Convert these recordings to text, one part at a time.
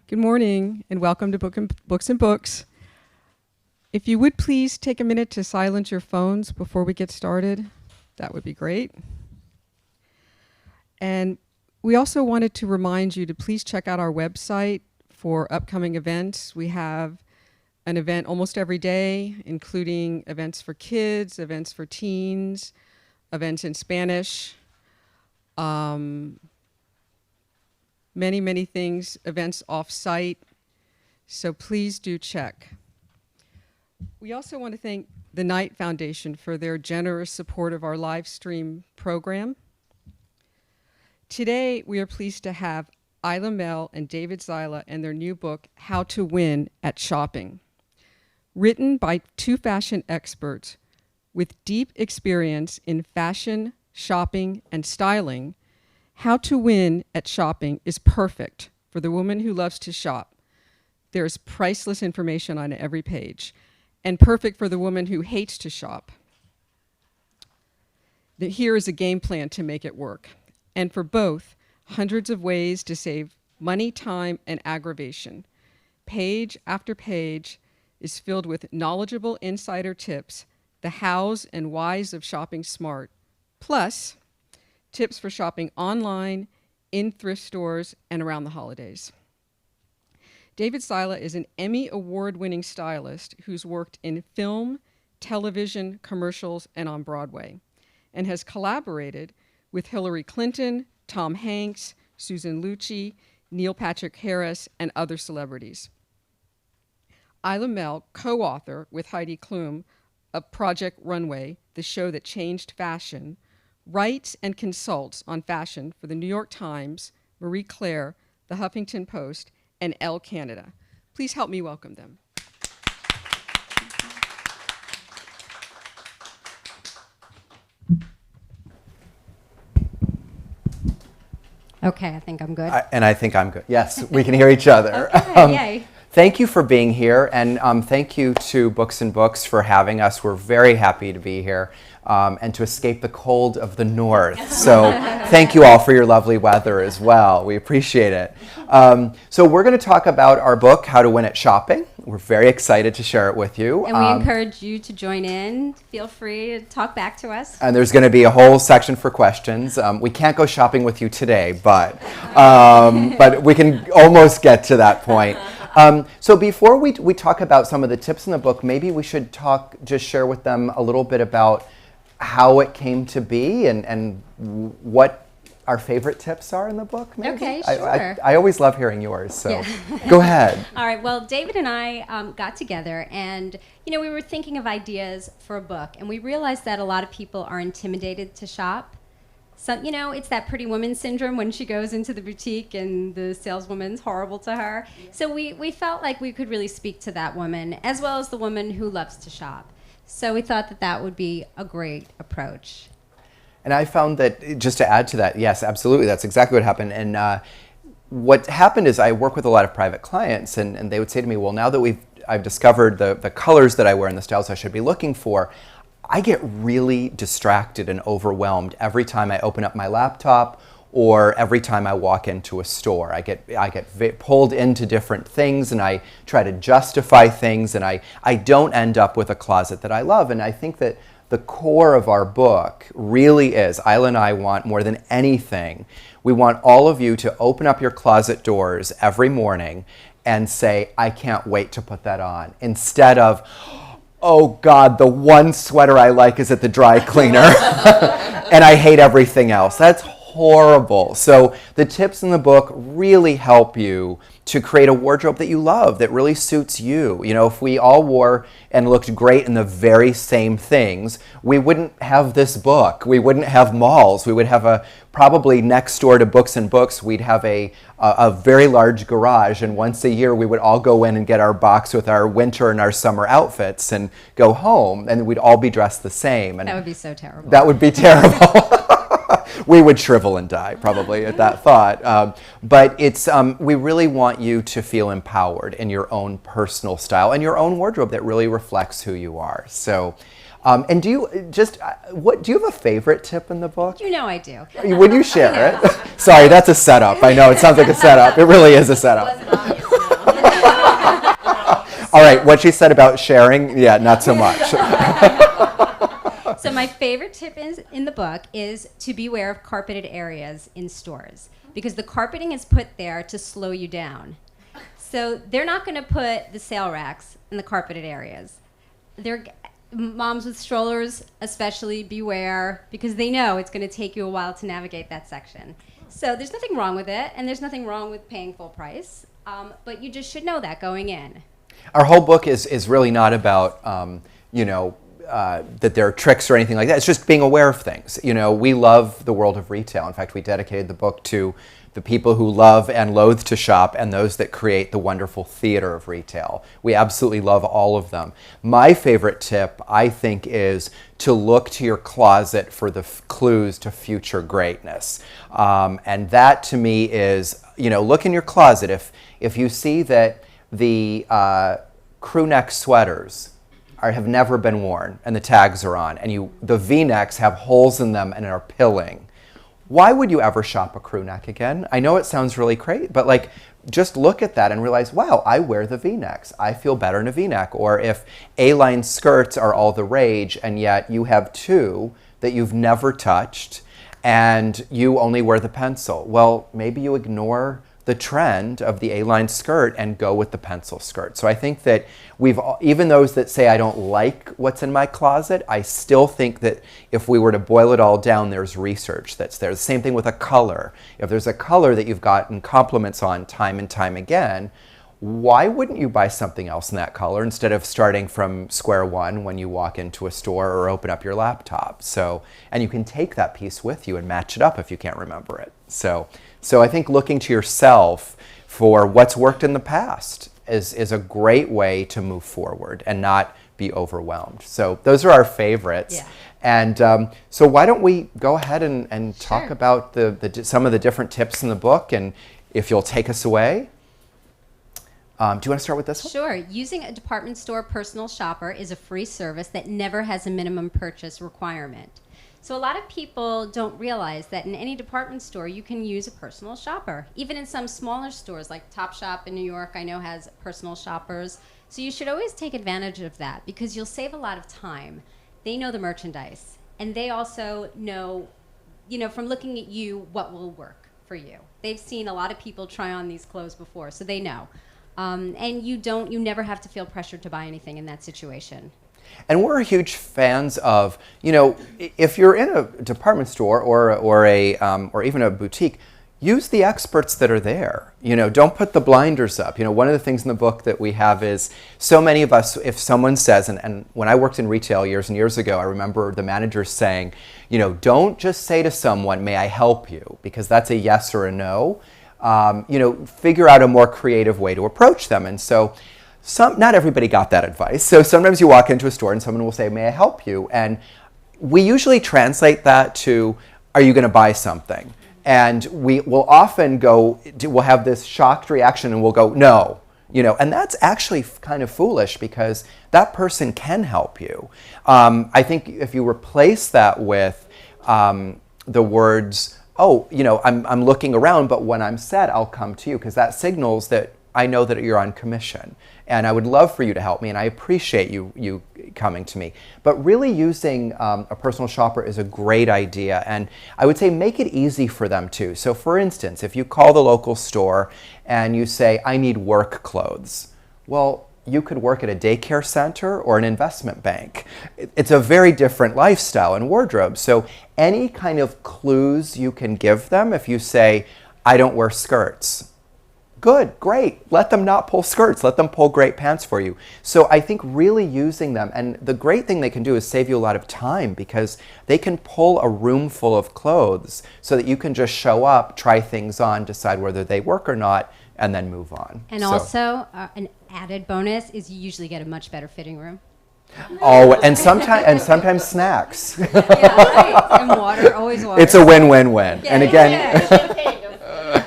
Good morning and welcome to Books and Books. If you would please take a minute to silence your phones before we get started, that would be great. And we also wanted to remind you to please check out our website for upcoming events. We have an event almost every day, including events for kids, events for teens, events in Spanish, many things, events off-site, so please do check. We also want to thank the Knight Foundation for their generous support of our live stream program. Today, we are pleased to have Eila, Mell, and David Zyla and their new book, How to Win at Shopping. Written by two fashion experts with deep experience in fashion, shopping, and styling, How to Win at Shopping is perfect for the woman who loves to shop. There is priceless information on every page, and perfect for the woman who hates to shop. Here is a game plan to make it work. And for both, hundreds of ways to save money, time, and aggravation. Page after page is filled with knowledgeable insider tips, the hows and whys of shopping smart, plus tips for shopping online, in thrift stores, and around the holidays. David Zyla is an Emmy award-winning stylist who's worked in film, television, commercials, and on Broadway, and has collaborated with Hillary Clinton, Tom Hanks, Susan Lucci, Neil Patrick Harris, and other celebrities. Eila Mell, co-author with Heidi Klum of Project Runway, the show that changed fashion, writes and consults on fashion for the New York Times, Marie Claire, the Huffington Post, and Elle Canada. Please help me welcome them. Okay, I think I'm good. I think I'm good. Yes, we can hear each other. Okay, yay. Thank you for being here, and thank you to Books and Books for having us. We're very happy to be here and to escape the cold of the north. So thank you all for your lovely weather as well. We appreciate it. So we're going to talk about our book, How to Win at Shopping. We're very excited to share it with you. And we encourage you to join in. Feel free to talk back to us. And there's going to be a whole section for questions. We can't go shopping with you today, but we can almost get to that point. So before we talk about some of the tips in the book, maybe we should just share with them a little bit about how it came to be and what our favorite tips are in the book, maybe? Okay, sure. I always love hearing yours, so yeah. Go ahead. All right, well, David and I got together and, we were thinking of ideas for a book, and we realized that a lot of people are intimidated to shop. So, it's that pretty woman syndrome when she goes into the boutique and the saleswoman's horrible to her. So we felt like we could really speak to that woman as well as the woman who loves to shop. So we thought that would be a great approach. And I found that, just to add to that, yes, absolutely, that's exactly what happened. And what happened is I work with a lot of private clients, and they would say to me, well, now that I've discovered the colors that I wear and the styles I should be looking for, I get really distracted and overwhelmed every time I open up my laptop or every time I walk into a store. I get pulled into different things, and I try to justify things, and I don't end up with a closet that I love. And I think that the core of our book really is, Eila and I want more than anything, we want all of you to open up your closet doors every morning and say, I can't wait to put that on, instead of, oh God, the one sweater I like is at the dry cleaner and I hate everything else. That's horrible. So the tips in the book really help you to create a wardrobe that you love, that really suits you. If we all wore and looked great in the very same things, we wouldn't have this book. We wouldn't have malls. We would have probably next door to Books and Books, we'd have a very large garage, and once a year we would all go in and get our box with our winter and our summer outfits and go home, and we'd all be dressed the same. And that would be so terrible. That would be terrible. We would shrivel and die probably at that thought. But we really want you to feel empowered in your own personal style and your own wardrobe that really reflects who you are. So And do you just do you have a favorite tip in the book? You know I do. Would you share it? Sorry, that's a setup. I know it sounds like a setup. It really is a setup. All right, what she said about sharing, yeah, not so much. So my favorite tip in the book is to beware of carpeted areas in stores, because the carpeting is put there to slow you down. So they're not going to put the sale racks in the carpeted areas. Moms with strollers especially, beware, because they know it's going to take you a while to navigate that section. So there's nothing wrong with it, and there's nothing wrong with paying full price, but you just should know that going in. Our whole book is really not about, that there are tricks or anything like that. It's just being aware of things. We love the world of retail. In fact, we dedicated the book to the people who love and loathe to shop and those that create the wonderful theater of retail. We absolutely love all of them. My favorite tip, I think, is to look to your closet for the clues to future greatness. And that, to me, is, look in your closet. If you see that the crew neck sweaters have never been worn and the tags are on, and the V-necks have holes in them and are pilling, why would you ever shop a crew neck again? I know it sounds really crazy, but just look at that and realize, wow, I wear the V-necks. I feel better in a V-neck. Or if A-line skirts are all the rage and yet you have two that you've never touched and you only wear the pencil, well, maybe you ignore the trend of the A-line skirt and go with the pencil skirt. So I think that even those that say I don't like what's in my closet, I still think that if we were to boil it all down, there's research that's there. The same thing with a color. If there's a color that you've gotten compliments on time and time again, why wouldn't you buy something else in that color instead of starting from square one when you walk into a store or open up your laptop? And you can take that piece with you and match it up if you can't remember it. So I think looking to yourself for what's worked in the past is a great way to move forward and not be overwhelmed. So those are our favorites. Yeah. And so why don't we go ahead and talk Sure. about some of the different tips in the book, and if you'll take us away. Do you want to start with this one? Sure. Using a department store personal shopper is a free service that never has a minimum purchase requirement. So a lot of people don't realize that in any department store you can use a personal shopper. Even in some smaller stores like Topshop in New York, I know, has personal shoppers. So you should always take advantage of that because you'll save a lot of time. They know the merchandise, and they also know, from looking at you, what will work for you. They've seen a lot of people try on these clothes before, so they know. And you never have to feel pressured to buy anything in that situation. And we're huge fans of, if you're in a department store or even a boutique, use the experts that are there. Don't put the blinders up. One of the things in the book that we have is so many of us, if someone says, and when I worked in retail years and years ago, I remember the managers saying, don't just say to someone, may I help you? Because that's a yes or a no. Figure out a more creative way to approach them. And so not everybody got that advice. So sometimes you walk into a store and someone will say, may I help you? And we usually translate that to, are you going to buy something? And we will often we'll have this shocked reaction and we'll go, no. And that's actually kind of foolish because that person can help you. I think if you replace that with the words, I'm looking around, but when I'm set, I'll come to you, because that signals that I know that you're on commission, and I would love for you to help me, and I appreciate you coming to me. But really using a personal shopper is a great idea, and I would say make it easy for them too. So for instance, if you call the local store and you say, I need work clothes, well, you could work at a daycare center or an investment bank. It's a very different lifestyle and wardrobe. So any kind of clues you can give them, if you say, I don't wear skirts, good, great. Let them not pull skirts. Let them pull great pants for you. So I think really using them, and the great thing they can do is save you a lot of time because they can pull a room full of clothes so that you can just show up, try things on, decide whether they work or not, and then move on. And also, an added bonus is you usually get a much better fitting room. Oh, and sometimes snacks. Yeah, right. And water, always water. It's a win-win-win. Yeah, and again, champagne.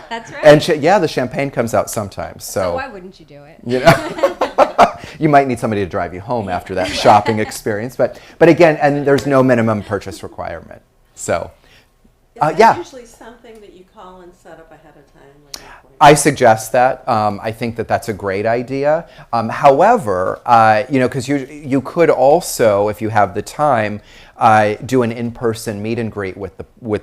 That's right. and the champagne comes out sometimes. So why wouldn't you do it? You might need somebody to drive you home after that shopping experience. But again, and there's no minimum purchase requirement. So, Is that yeah. usually something that you call and set up ahead of time? Like an appointment? I suggest that. I think that that's a great idea. However, because you could also, if you have the time, do an in-person meet and greet with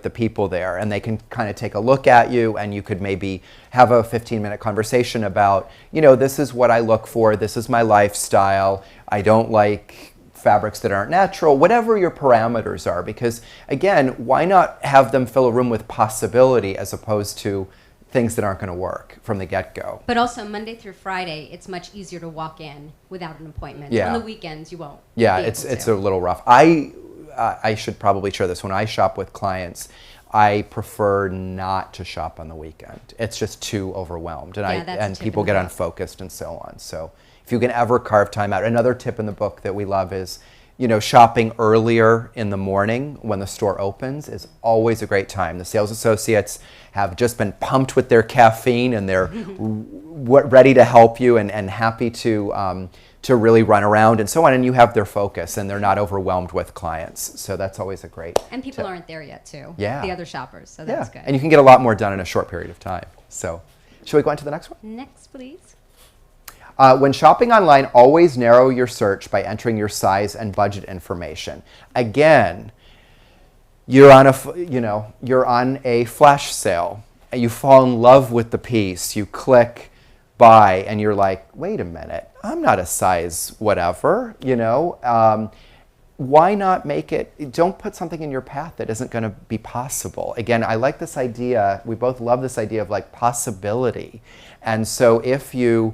the people there, and they can kind of take a look at you, and you could maybe have a 15-minute conversation about, this is what I look for, this is my lifestyle, I don't like fabrics that aren't natural, whatever your parameters are, because again, why not have them fill a room with possibility as opposed to things that aren't going to work from the get-go. But also Monday through Friday, it's much easier to walk in without an appointment. Yeah. On the weekends, you won't. Yeah, be able it's to. a little rough. I should probably share this. When I shop with clients, I prefer not to shop on the weekend. It's just too overwhelmed, Yeah, that's a and tip people in the get book. unfocused and so on. So if you can ever carve time out. Another tip in the book that we love is, shopping earlier in the morning when the store opens is always a great time. The sales associates have just been pumped with their caffeine, and they're ready to help you and happy to really run around and so on, and you have their focus and they're not overwhelmed with clients. So that's always a great And people tip. aren't there yet, too. Yeah. The other shoppers, so Yeah, that's good. and you can get a lot more done in a short period of time. So shall we go on to the next one? Next, please. When shopping online, always narrow your search by entering your size and budget information. Again, you're on a flash sale, and you fall in love with the piece. You click buy, and you're like, wait a minute, I'm not a size whatever. Why not make it? Don't put something in your path that isn't going to be possible. Again, I like this idea. We both love this idea of like possibility, and so if you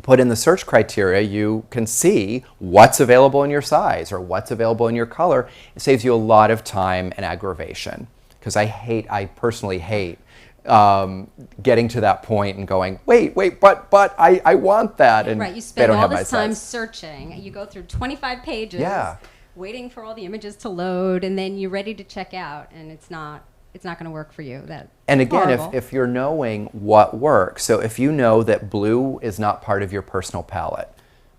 put in the search criteria, you can see what's available in your size or what's available in your color. It saves you a lot of time and aggravation, because I personally hate getting to that point and going, wait, but I want that, and Right, you they spend don't all have my this time size. searching. You go through 25 pages, Yeah. waiting for all the images to load, and then you're ready to check out, and it's not going to work for you. And again, horrible. if you're knowing what works, so if you know that blue is not part of your personal palette,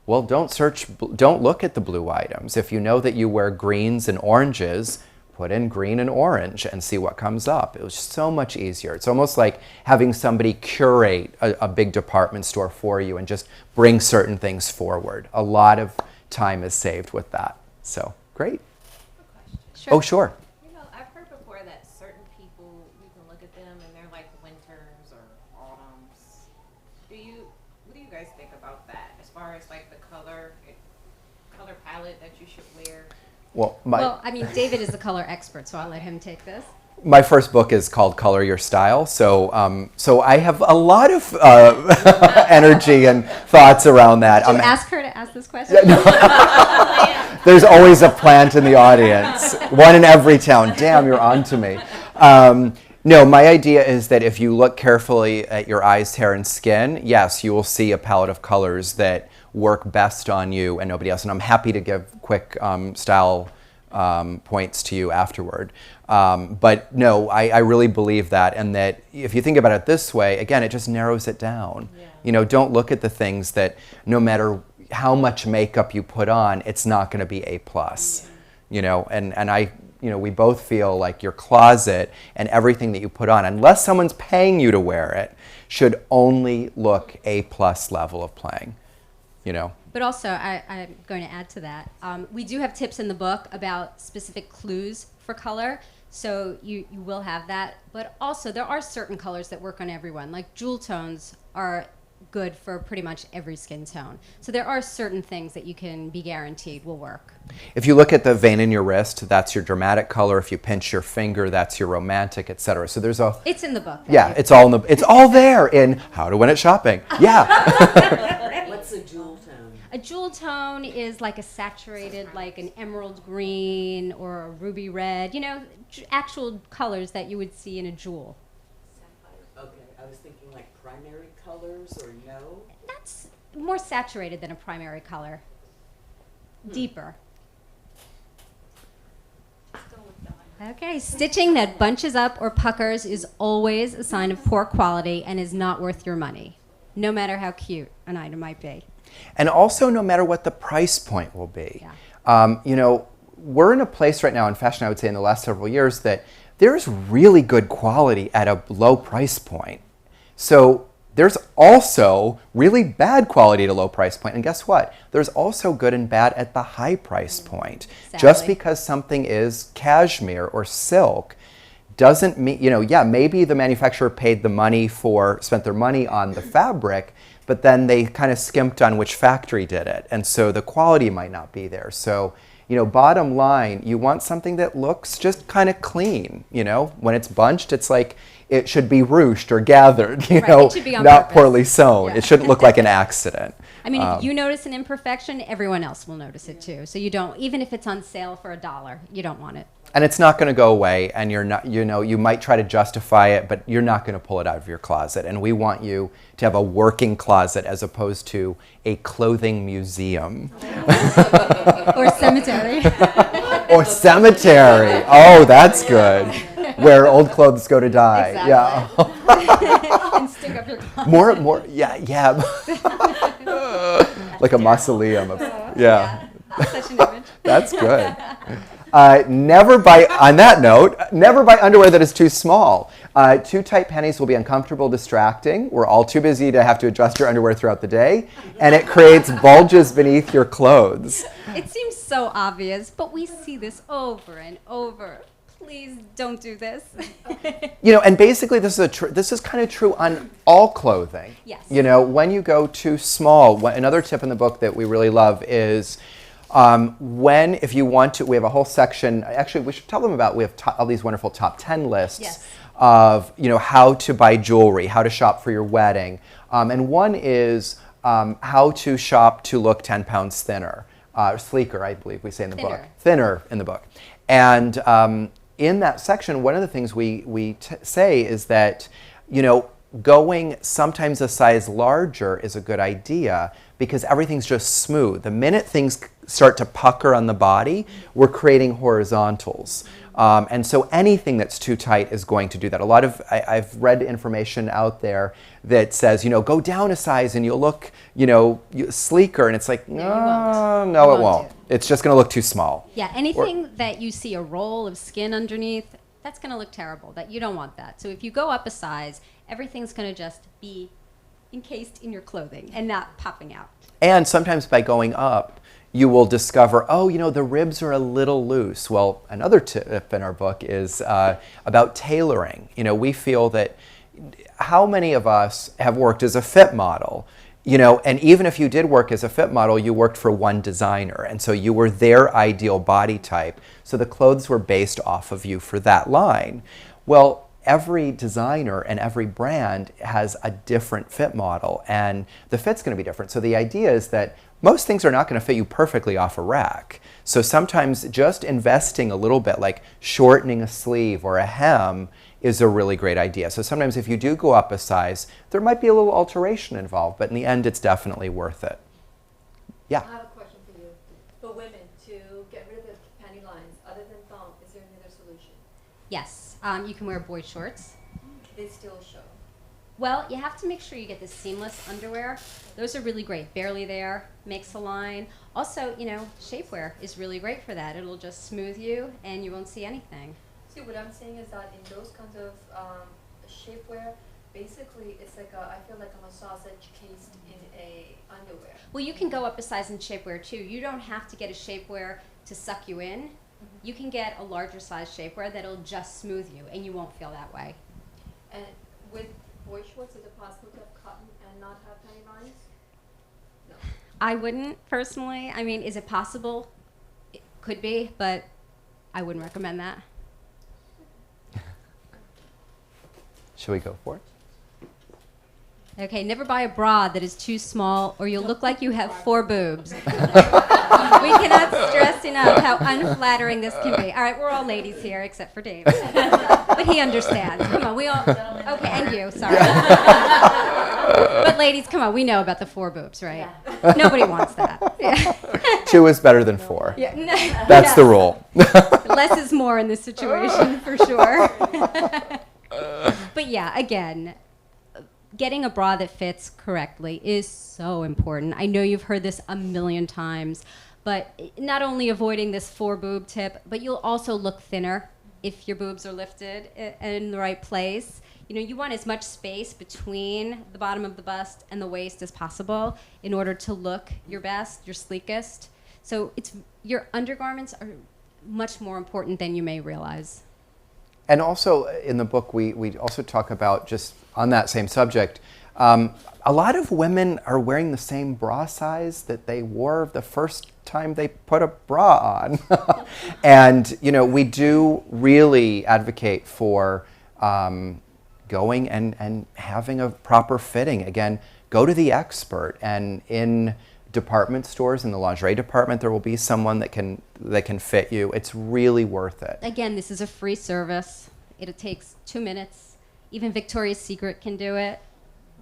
well, don't look at the blue items. If you know that you wear greens and oranges, put in green and orange and see what comes up. It was so much easier. It's almost like having somebody curate a big department store for you and just bring certain things forward. A lot of time is saved with that. So, great. Sure. Oh, sure. I've heard before that certain people, you can look at them and they're like winters or autumns. What do you guys think about that as far as like the color palette that you should wear? Well, David is the color expert, so I'll let him take this. my first book is called Color Your Style, so I have a lot of energy and thoughts around that. Did you ask her to ask this question? There's always a plant in the audience, one in every town. Damn, you're on to me. No, my idea is that if you look carefully at your eyes, hair, and skin, yes, you will see a palette of colors that work best on you and nobody else. And I'm happy to give quick style points to you afterward. But no, I really believe that, and that if you think about it this way, again, it just narrows it down. Yeah. Don't look at the things that no matter how much makeup you put on, it's not going to be A+. Yeah. And we both feel like your closet and everything that you put on, unless someone's paying you to wear it, should only look A+ level of playing. But also, I'm going to add to that. We do have tips in the book about specific clues for color, so you will have that. But also, there are certain colors that work on everyone. Like jewel tones are good for pretty much every skin tone. So there are certain things that you can be guaranteed will work. If you look at the vein in your wrist, that's your dramatic color. If you pinch your finger, that's your romantic, etc. So there's a... It's in the book. Yeah, it's all there in How to Win at Shopping. Yeah. What's a jewel tone? A jewel tone is like a saturated, like an emerald green or a ruby red, actual colors that you would see in a jewel. Okay, I was thinking like primary colors or no? That's more saturated than a primary color. Deeper. Okay, stitching that bunches up or puckers is always a sign of poor quality and is not worth your money, no matter how cute an item might be. And also, no matter what the price point will be. Yeah. You know, we're in a place right now in fashion, I would say in the last several years, that there's really good quality at a low price point. So there's also really bad quality at a low price point. And guess what? There's also good and bad at the high price point. Just Sadly. because something is cashmere or silk doesn't mean, you know, yeah, maybe the manufacturer paid the money spent their money on the fabric, but then they kind of skimped on which factory did it. And so the quality might not be there. So, you know, bottom line, you want something that looks just kind of clean. You know, when it's bunched, it's like it should be ruched or gathered, you Right, know, it should be on not purpose. poorly sewn. Yeah. It shouldn't look like an accident. I mean, if you notice an imperfection, everyone else will notice it too. So you don't, even if it's on sale for $1, you don't want it. And it's not going to go away, and you're not, you know, you might try to justify it, but you're not going to pull it out of your closet. And we want you to have a working closet as opposed to a clothing museum. Or cemetery. Or cemetery. Oh, that's good. Where old clothes go to die. Exactly. Yeah. And stick up your closet. More, yeah. Like a mausoleum of, yeah. Such an image. That's good. Never buy, on that note, never buy underwear that is too small. Too tight panties will be uncomfortable, distracting. We're all too busy to have to adjust your underwear throughout the day, and it creates bulges beneath your clothes. It seems so obvious, but we see this over and over. Please don't do this. You know, and basically this is kind of true on all clothing. Yes. You know, when you go too small, another tip in the book that we really love is if you want to, we have a whole section, actually we should tell them about, we have all these wonderful top 10 lists. Yes. Of, you know, how to buy jewelry, how to shop for your wedding. And one is how to shop to look 10 pounds thinner, sleeker, I believe we say in the book. Thinner in the book. And in that section, one of the things we say is that, you know, going sometimes a size larger is a good idea because everything's just smooth. The minute things start to pucker on the body, we're creating horizontals. And so anything that's too tight is going to do that. A lot of, I've read information out there that says, you know, go down a size and you'll look, you know, sleeker. And it's like, no, it won't. It's just going to look too small. Yeah, anything that you see a roll of skin underneath, that's going to look terrible. That you don't want that. So if you go up a size, everything's going to just be encased in your clothing and not popping out. And sometimes by going up, you will discover, oh, you know, the ribs are a little loose. Well, another tip in our book is about tailoring. You know, we feel that how many of us have worked as a fit model? You know, and even if you did work as a fit model, you worked for one designer. And so you were their ideal body type. So the clothes were based off of you for that line. Well, every designer and every brand has a different fit model, and the fit's going to be different. So the idea is that most things are not going to fit you perfectly off a rack. So sometimes just investing a little bit, like shortening a sleeve or a hem, is a really great idea. So sometimes if you do go up a size, there might be a little alteration involved, but in the end, it's definitely worth it. Yeah. I have a question for you. For women, to get rid of the panty lines, other than thong, is there any other solution? Yes, you can wear boy shorts. They still show. Well, you have to make sure you get the seamless underwear. Those are really great. Barely there, makes a line. Also, you know, shapewear is really great for that. It'll just smooth you and you won't see anything. See, what I'm saying is that in those kinds of shapewear, basically it's like I feel like I'm a sausage cased in a underwear. Well, you can go up a size in shapewear too. You don't have to get a shapewear to suck you in. You can get a larger size shapewear that'll just smooth you and you won't feel that way. And with boy shorts, is it possible to have cotton and not have panty lines? No. I wouldn't personally. I mean, is it possible? It could be, but I wouldn't recommend that. Should we go for it? Okay, never buy a bra that is too small or you'll look like you have 4 boobs. We cannot stress enough how unflattering this can be. All right, we're all ladies here except for Dave. But he understands. Come on, we all, okay, and you, sorry. But ladies, come on, we know about the 4 boobs, right? Yeah. Nobody wants that. Yeah. 2 is better than 4. Yeah. That's the rule. Less is more in this situation, for sure. But yeah, again, getting a bra that fits correctly is so important. I know you've heard this a million times, but not only avoiding this 4-boob tip, but you'll also look thinner if your boobs are lifted in the right place. You know, you want as much space between the bottom of the bust and the waist as possible in order to look your best, your sleekest. So your undergarments are much more important than you may realize. And also in the book, we also talk about, just on that same subject, a lot of women are wearing the same bra size that they wore the first time they put a bra on. And, you know, we do really advocate for going and having a proper fitting. Again, go to the expert, and in department stores, in the lingerie department, there will be someone that can fit you. It's really worth it. Again, this is a free service. It takes 2 minutes. Even Victoria's Secret can do it.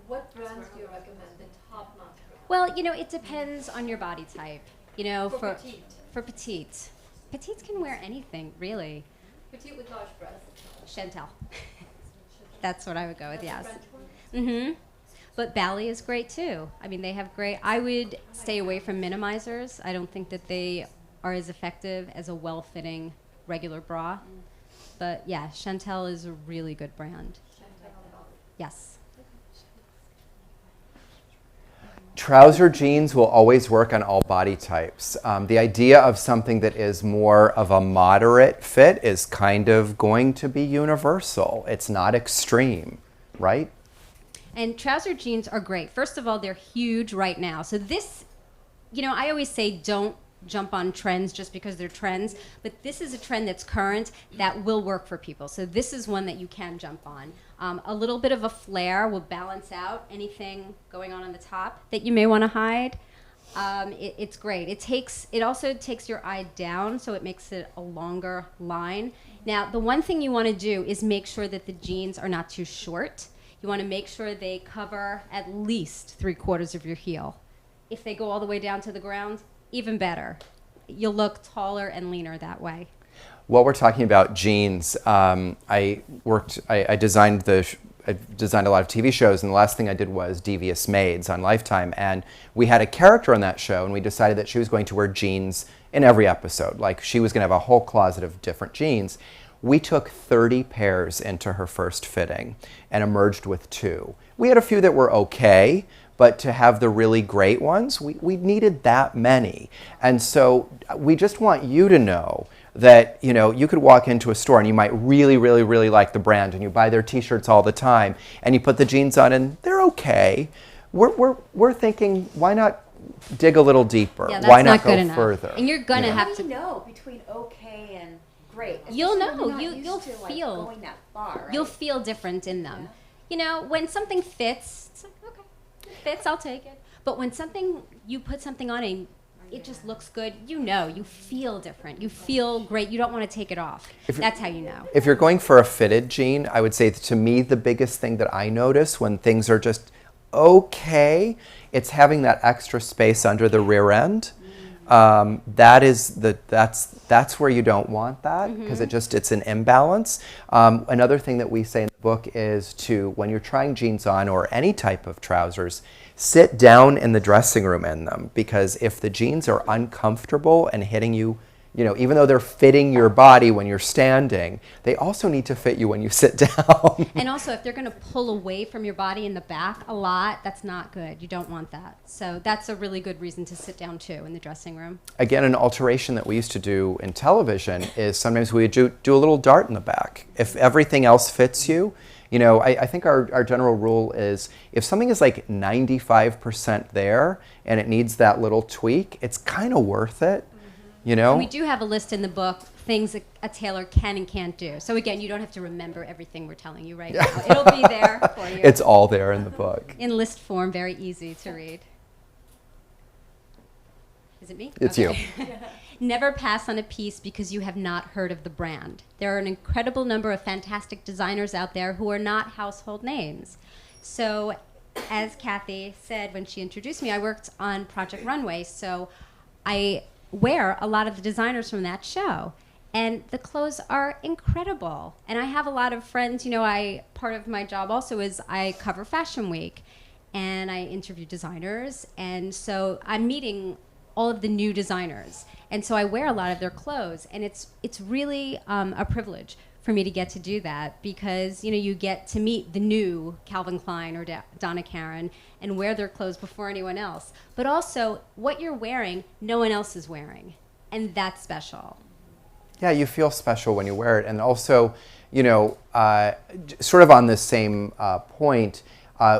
What brands do you recommend? The top notch brand? Well, you know, it depends on your body type. You know, For petite. For petite. Petites can wear anything, really. Petite with large breasts. Chantel. That's what I would go with, That's yes. the French one? Mm-hmm. But Bally is great too. I mean, they have great. I would stay away from minimizers. I don't think that they are as effective as a well-fitting regular bra. But yeah, Chantel is a really good brand. Yes. Trouser jeans will always work on all body types. The idea of something that is more of a moderate fit is kind of going to be universal. It's not extreme, right? And trouser jeans are great. First of all, they're huge right now. So this, you know, I always say don't jump on trends just because they're trends, but this is a trend that's current that will work for people. So this is one that you can jump on. A little bit of a flare will balance out anything going on the top that you may want to hide. It's great. It also takes your eye down, so it makes it a longer line. Now, the one thing you want to do is make sure that the jeans are not too short. You want to make sure they cover at least 3/4 of your heel. If they go all the way down to the ground, even better. You'll look taller and leaner that way. While we're talking about jeans, I designed a lot of TV shows, and the last thing I did was Devious Maids on Lifetime, and we had a character on that show, and we decided that she was going to wear jeans in every episode. Like, she was going to have a whole closet of different jeans. We took 30 pairs into her first fitting and emerged with 2. We had a few that were okay, but to have the really great ones, we needed that many. And so we just want you to know that, you know, you could walk into a store and you might really, really, really like the brand, and you buy their t-shirts all the time, and you put the jeans on and they're okay. We're thinking, why not dig a little deeper? Yeah, that's why not good go enough. further? And you're gonna Yeah. have How do to. you know between okay and great? You'll Especially when know. you're not You'll used to, like, feel. going that far, right? You'll feel different in them. You know, when something fits, it's like, okay, it fits, I'll take it. But when you put something on and it just looks good, you feel different. You feel great. You don't want to take it off. That's how you know. If you're going for a fitted jean, I would say, to me, the biggest thing that I notice when things are just okay, it's having that extra space under the rear end. That's where you don't want that, because it's an imbalance. Another thing that we say in the book is when you're trying jeans on, or any type of trousers, sit down in the dressing room in them, because if the jeans are uncomfortable and hitting you, you know, even though they're fitting your body when you're standing, they also need to fit you when you sit down. And also, if they're going to pull away from your body in the back a lot, that's not good. You don't want that. So that's a really good reason to sit down too in the dressing room. Again, an alteration that we used to do in television is sometimes we would do a little dart in the back. If everything else fits you, you know, I think our general rule is, if something is like 95% there and it needs that little tweak, it's kind of worth it. You know? And we do have a list in the book, things that a tailor can and can't do. So again, you don't have to remember everything we're telling you right now. It'll be there for you. It's all there in the book. In list form, very easy to read. Is it me? It's Okay. Never pass on a piece because you have not heard of the brand. There are an incredible number of fantastic designers out there who are not household names. So, as Kathy said when she introduced me, I worked on Project Runway, so I wear a lot of the designers from that show. And the clothes are incredible. And I have a lot of friends, part of my job also is I cover Fashion Week and I interview designers. And so I'm meeting all of the new designers. And so I wear a lot of their clothes. And it's really a privilege for me to get to do that because, you get to meet the new Calvin Klein or Donna Karan and wear their clothes before anyone else. But also what you're wearing, no one else is wearing. And that's special. Yeah, you feel special when you wear it. And also, sort of on this same point,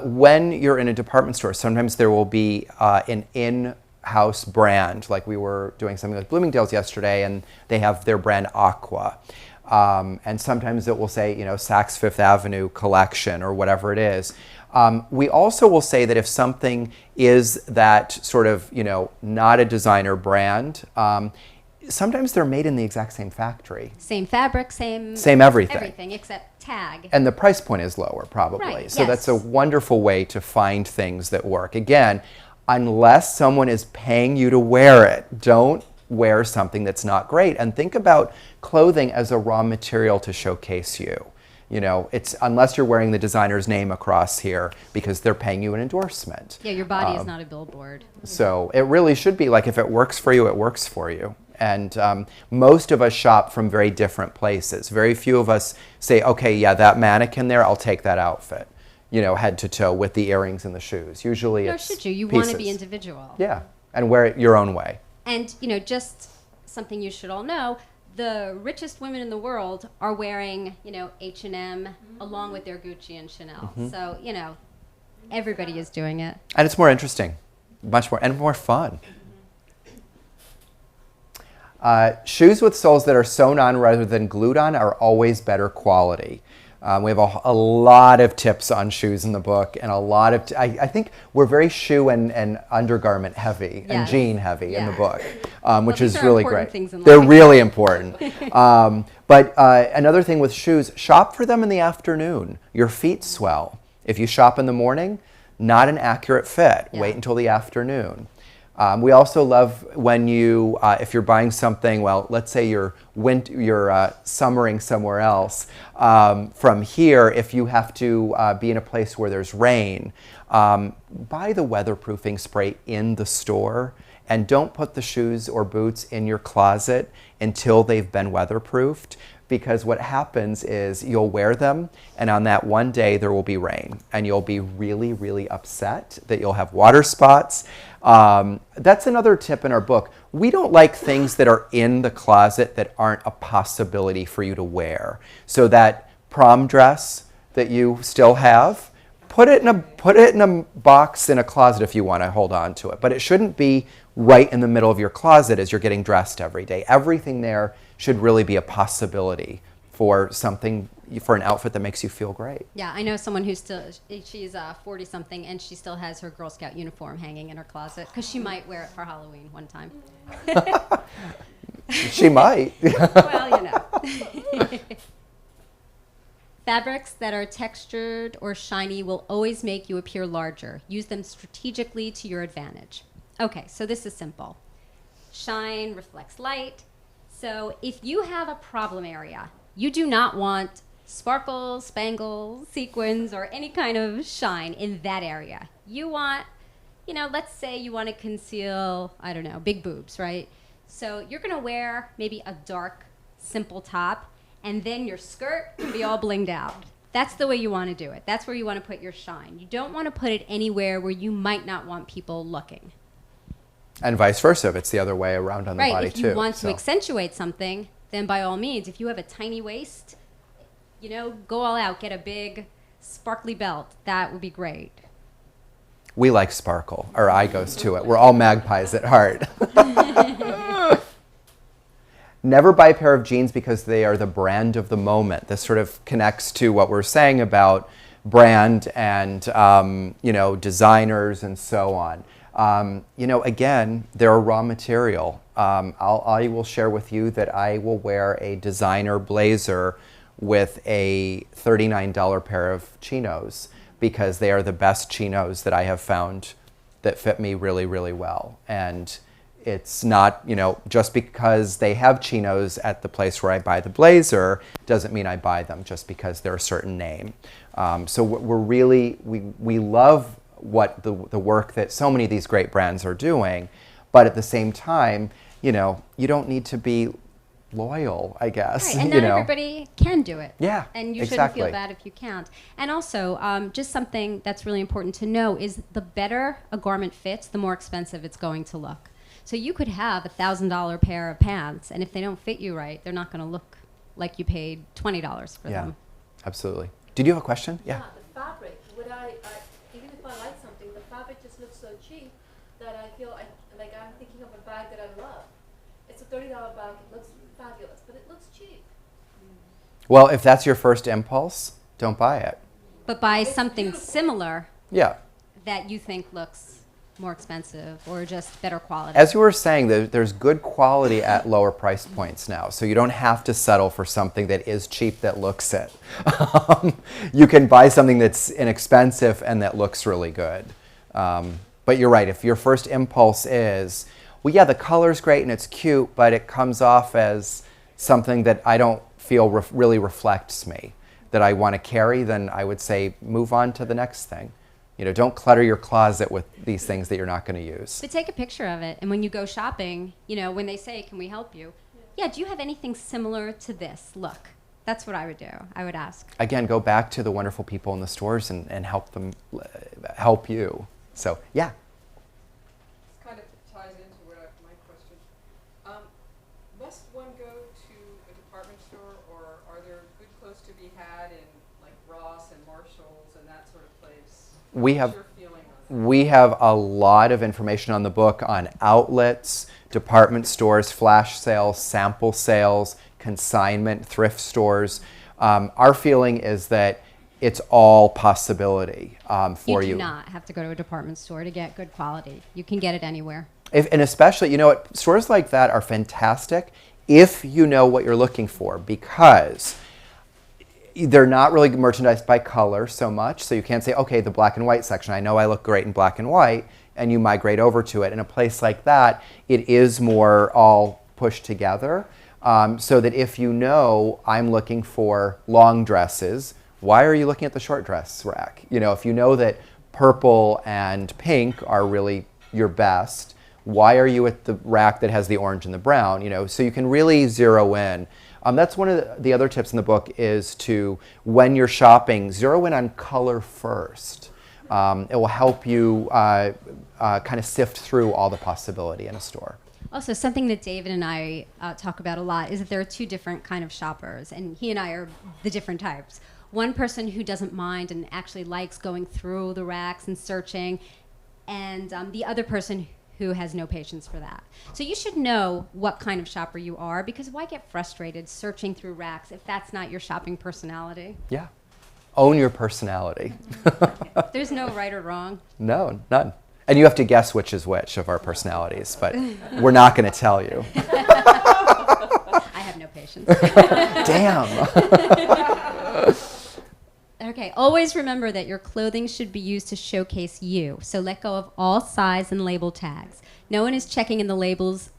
when you're in a department store, sometimes there will be an in-house brand. Like we were doing something with Bloomingdale's yesterday, and they have their brand Aqua. And sometimes it will say, Saks Fifth Avenue collection or whatever it is. We also will say that if something is that sort of, not a designer brand, sometimes they're made in the exact same factory. Same fabric, same everything. Everything except tag. And the price point is lower, probably. Right, So yes. that's a wonderful way to find things that work. Again, unless someone is paying you to wear it, don't wear something that's not great. And think about clothing as a raw material to showcase you. It's unless you're wearing the designer's name across here because they're paying you an endorsement. Yeah, your body is not a billboard. So it really should be like if it works for you, it works for you. And most of us shop from very different places. Very few of us say, okay, yeah, that mannequin there, I'll take that outfit, head to toe with the earrings and the shoes. Usually Nor it's should you. You pieces. want to be individual. Yeah, and wear it your own way. And, just something you should all know, the richest women in the world are wearing, H&M along with their Gucci and Chanel. So, everybody is doing it. And it's more interesting, much more, and more fun. Shoes with soles that are sewn on rather than glued on are always better quality. We have a lot of tips on shoes in the book, and a lot of, I think we're very shoe and undergarment heavy and Yes. jean heavy in the Yeah. book, which these is are really important great. things in They're life. really important. But another thing with shoes, shop for them in the afternoon. Your feet swell. If you shop in the morning, not an accurate fit. Yeah. Wait until the afternoon. We also love when you, if you're buying something, well, let's say you're summering somewhere else. From here, if you have to be in a place where there's rain, buy the weatherproofing spray in the store and don't put the shoes or boots in your closet until they've been weatherproofed. Because what happens is you'll wear them, and on that one day there will be rain, and you'll be really, really upset that you'll have water spots. That's another tip in our book. We don't like things that are in the closet that aren't a possibility for you to wear. So that prom dress that you still have, put it in a box in a closet if you want to hold on to it. But it shouldn't be right in the middle of your closet as you're getting dressed every day. Everything there should really be a possibility for an outfit that makes you feel great. Yeah, I know someone who's she's 40-something, and she still has her Girl Scout uniform hanging in her closet because she might wear it for Halloween one time. She might. Well, Fabrics that are textured or shiny will always make you appear larger. Use them strategically to your advantage. Okay, so this is simple. Shine reflects light. So if you have a problem area, you do not want sparkles, spangles, sequins, or any kind of shine in that area. You want, let's say you want to conceal, I don't know, big boobs, right? So you're going to wear maybe a dark, simple top, and then your skirt can be all blinged out. That's the way you want to do it. That's where you want to put your shine. You don't want to put it anywhere where you might not want people looking. And vice versa, if it's the other way around on the body Right, too. if you want to accentuate something, then by all means, if you have a tiny waist, go all out, get a big sparkly belt. That would be great. We like sparkle. Our eye goes to it. We're all magpies at heart. Never buy a pair of jeans because they are the brand of the moment. This sort of connects to what we're saying about brand and designers and so on. Again, they're a raw material. I will share with you that I will wear a designer blazer with a $39 pair of chinos because they are the best chinos that I have found that fit me really, really well. And It's not, just because they have chinos at the place where I buy the blazer doesn't mean I buy them just because they're a certain name. So we love what the work that so many of these great brands are doing, but at the same time, you don't need to be loyal, I guess. Right, and not everybody can do it. Yeah, and you exactly. shouldn't feel bad if you can't. And also, just something that's really important to know is the better a garment fits, the more expensive it's going to look. So you could have $1,000 pair of pants, and if they don't fit you right, they're not going to look like you paid $20 for them. Absolutely. Did you have a question? Yeah, the fabric. Even if I like something, the fabric just looks so cheap that I feel like I'm thinking of a bag that I love. It's a $30 bag. It looks fabulous, but it looks cheap. Well, if that's your first impulse, don't buy it. But buy something similar Yeah. that you think looks more expensive or just better quality. As you were saying, there's good quality at lower price points now, so you don't have to settle for something that is cheap that looks it. You can buy something that's inexpensive and that looks really good. But you're right, if your first impulse is, well, yeah, the color's great and it's cute, but it comes off as something that I don't feel really reflects me, that I want to carry, then I would say move on to the next thing. Don't clutter your closet with these things that you're not going to use. But take a picture of it, and when you go shopping, when they say, can we help you? Yeah, do you have anything similar to this look? That's what I would do. I would ask. Again, go back to the wonderful people in the stores and help them help you. So, yeah. This kind of ties into my question. Must one go to a department store, or are there good clothes to be had in like Ross and Marshalls and that sort of place? We What's your feeling on that? We have a lot of information on the book on outlets, department stores, flash sales, sample sales, consignment, thrift stores. Our feeling is that it's all possibility for you. You do not have to go to a department store to get good quality. You can get it anywhere. And especially, stores like that are fantastic if you know what you're looking for, because they're not really merchandised by color so much. So you can't say, okay, the black and white section, I know I look great in black and white, and you migrate over to it. In a place like that, it is more all pushed together. So that if you know I'm looking for long dresses, why are you looking at the short dress rack? If you know that purple and pink are really your best, why are you at the rack that has the orange and the brown? So you can really zero in. That's one of the other tips in the book is to, when you're shopping, zero in on color first. It will help you kind of sift through all the possibility in a store. Also, something that David and I talk about a lot is that there are two different kind of shoppers, and he and I are the different types. One person who doesn't mind and actually likes going through the racks and searching, and the other person who has no patience for that. So you should know what kind of shopper you are, because why get frustrated searching through racks if that's not your shopping personality? Yeah. Own your personality. There's no right or wrong. No, none. And you have to guess which is which of our personalities, but we're not going to tell you. I have no patience. Damn. Okay, always remember that your clothing should be used to showcase you. So let go of all size and label tags. No one is checking the labels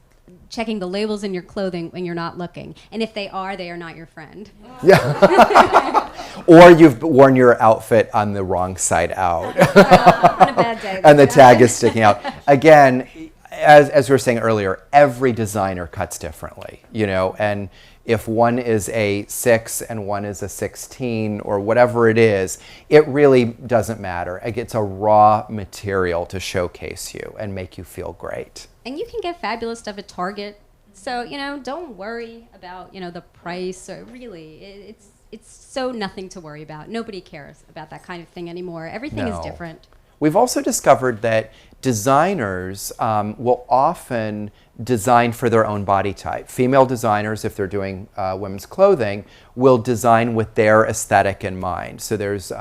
in your clothing when you're not looking. And if they are not your friend. Yeah. Or you've worn your outfit on the wrong side out. On a bad day. And the tag is sticking out. Again, as we were saying earlier, every designer cuts differently, and if one is a 6 and one is a 16 or whatever it is, it really doesn't matter. It's a raw material to showcase you and make you feel great. And you can get fabulous stuff at Target. So, don't worry about, the price. Or really, it's so nothing to worry about. Nobody cares about that kind of thing anymore. Everything is different. We've also discovered that designers will often design for their own body type. Female designers, if they're doing women's clothing, will design with their aesthetic in mind. So there's,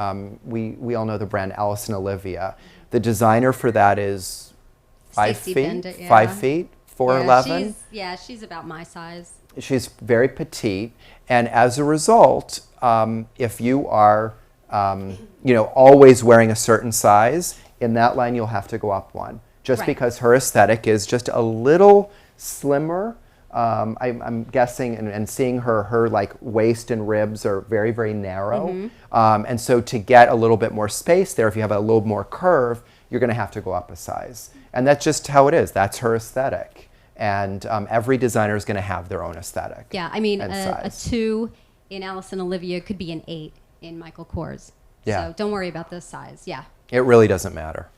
we all know the brand Alice and Olivia. The designer for that is 5 Stacey feet, Bender, yeah. 5 feet, 4'11". She's about my size. She's very petite, and as a result, if you are always wearing a certain size, in that line you'll have to go up one. just Right. because her aesthetic is just a little slimmer. I'm guessing and seeing her like waist and ribs are very, very narrow. And so to get a little bit more space there, if you have a little more curve, you're going to have to go up a size. And that's just how it is. That's her aesthetic. And every designer is going to have their own aesthetic. Yeah, I mean, and a size. 2 in Alice and Olivia could be an 8 in Michael Kors. Yeah. So don't worry about the size. Yeah. It really doesn't matter.